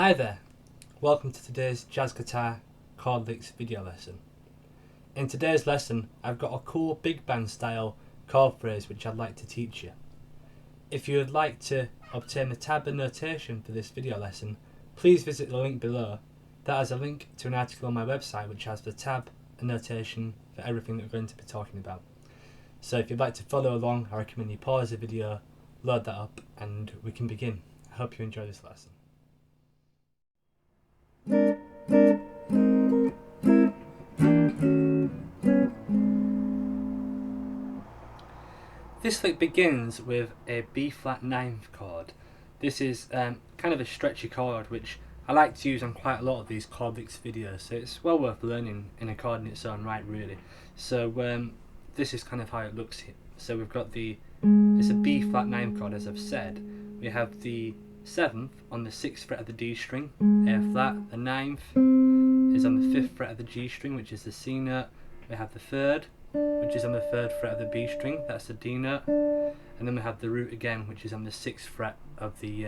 Hi there, welcome to today's jazz guitar chord licks video lesson. In today's lesson I've got a cool big band style chord phrase which I'd like to teach you. If you would like to obtain the tab and notation for this video lesson, please visit the link below. That has a link to an article on my website which has the tab and notation for everything that we're going to be talking about. So if you'd like to follow along, I recommend you pause the video, load that up, and we can begin. I hope you enjoy this lesson. This lick begins with a B flat 9th chord. This is kind of a stretchy chord which I like to use on quite a lot of these chord licks videos, so it's well worth learning in a chord in its own right really. So this is kind of how it looks here. So we've got it's a B flat 9th chord as I've said. We have the 7th on the 6th fret of the D string, A flat. The 9th is on the 5th fret of the G string, which is the C note. We have the 3rd, which is on the 3rd fret of the B string, that's the D note. And then we have the root again, which is on the 6th fret of the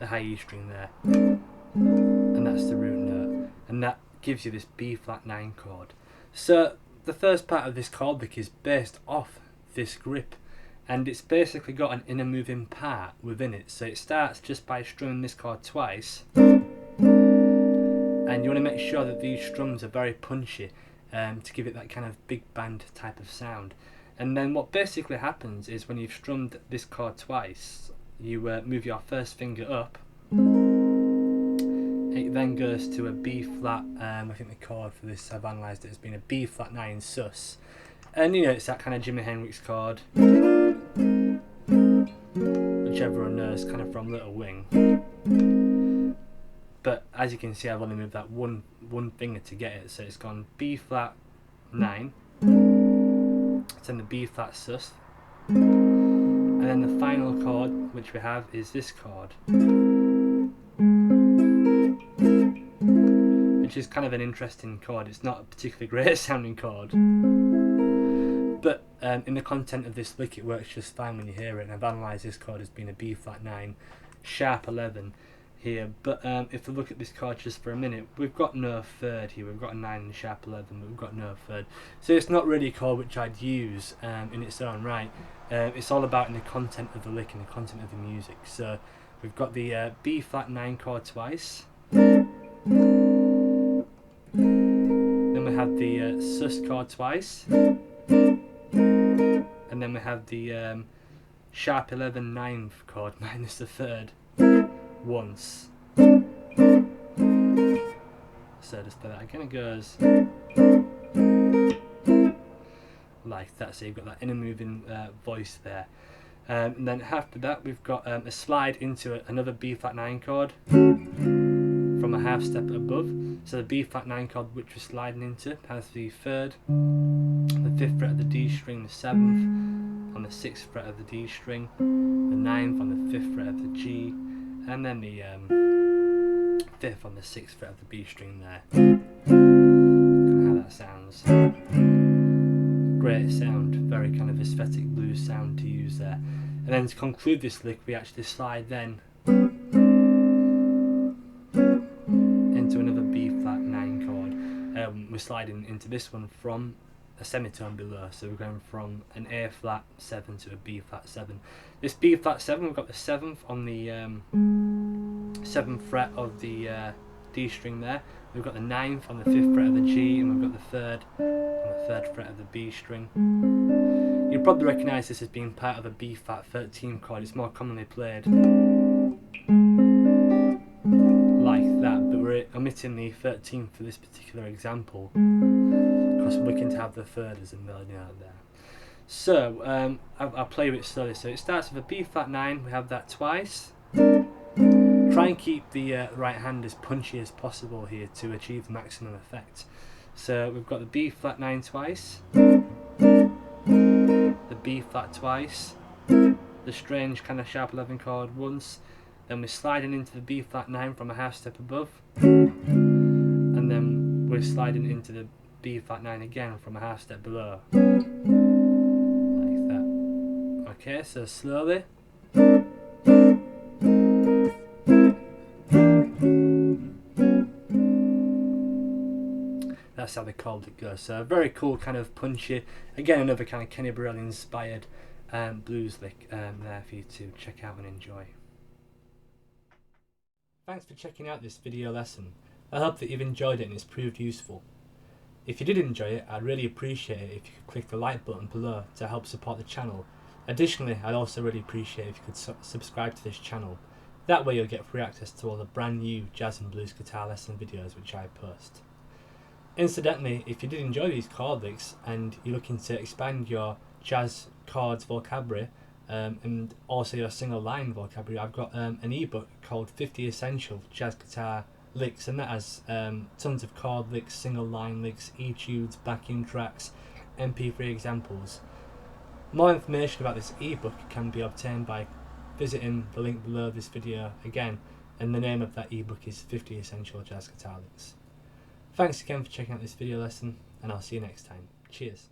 high E string there. And that's the root note. And that gives you this B flat 9 chord. So the first part of this chord lick is based off this grip. And it's basically got an inner moving part within it. So it starts just by strumming this chord twice. And you want to make sure that these strums are very punchy to give it that kind of big band type of sound. And then what basically happens is when you've strummed this chord twice, you move your first finger up. It then goes to a B flat, I think the chord for this I've analysed it as being a B flat 9 sus. And you know, it's that kind of Jimi Hendrix chord, which everyone knows kind of from Little Wing. But as you can see, I've only moved that one finger to get it, so it's gone B flat 9, it's in the B flat sus, and then the final chord which we have is this chord, which is kind of an interesting chord. It's not a particularly great sounding chord, but in the content of this lick it works just fine when you hear it. And I've analysed this chord as being a B flat 9 sharp 11 here. But if we look at this chord just for a minute, we've got no third here. We've got a 9 and sharp 11, but we've got no third. So it's not really a chord which I'd use in its own right. It's all about in the content of the lick and the content of the music. So we've got the B flat 9 chord twice. Then we have the sus chord twice. And then we have the sharp 11 9th chord minus the 3rd once. So just play that again. It goes like that. So you've got that inner moving voice there. And then after that we've got a slide into another B flat 9 chord from a half step above. So the B flat 9 chord which we're sliding into has the 3rd, the 5th fret of the D string, the 7th on the 6th fret of the D string, the 9th on the 5th fret of the G, and then the 5th on the 6th fret of the B string there. Kind of how that sounds. Great sound, very kind of aesthetic blues sound to use there. And then to conclude this lick we actually slide then into another B flat 9 chord. We're sliding into this one from a semitone below, so we're going from an A flat 7 to a B flat 7. This B flat 7, we've got the 7th on the 7th fret of the D string there. We've got the 9th on the 5th fret of the G, and we've got the 3rd on the 3rd fret of the B string. You'll probably recognise this as being part of a B flat 13 chord. It's more commonly played like that, but we're omitting the 13th for this particular example because we're looking to have the 3rd as a melody out there. So I'll play with it slowly. So it starts with a B flat 9, we have that twice. Try and keep the right hand as punchy as possible here to achieve maximum effect. So we've got the B flat 9 twice, the B flat twice, the strange kind of sharp 11 chord once, then we're sliding into the B flat 9 from a half step above, and then we're sliding into the B flat 9 again from a half step below, like that. Okay, so slowly. that's how the chord lick goes. So very cool, kind of punchy. Again, another kind of Kenny Burrell inspired blues lick there for you to check out and enjoy. Thanks for checking out this video lesson. I hope that you've enjoyed it and it's proved useful. If you did enjoy it, I'd really appreciate it if you could click the like button below to help support the channel. Additionally, I'd also really appreciate if you could subscribe to this channel. That way you'll get free access to all the brand new jazz and blues guitar lesson videos which I post. Incidentally, if you did enjoy these chord licks and you're looking to expand your jazz chords vocabulary and also your single line vocabulary, I've got an ebook called 50 Essential Jazz Guitar Licks, and that has tons of chord licks, single line licks, etudes, backing tracks, MP3 examples. More information about this ebook can be obtained by visiting the link below this video again, and the name of that ebook is 50 Essential Jazz Guitar Licks. Thanks again for checking out this video lesson, and I'll see you next time. Cheers.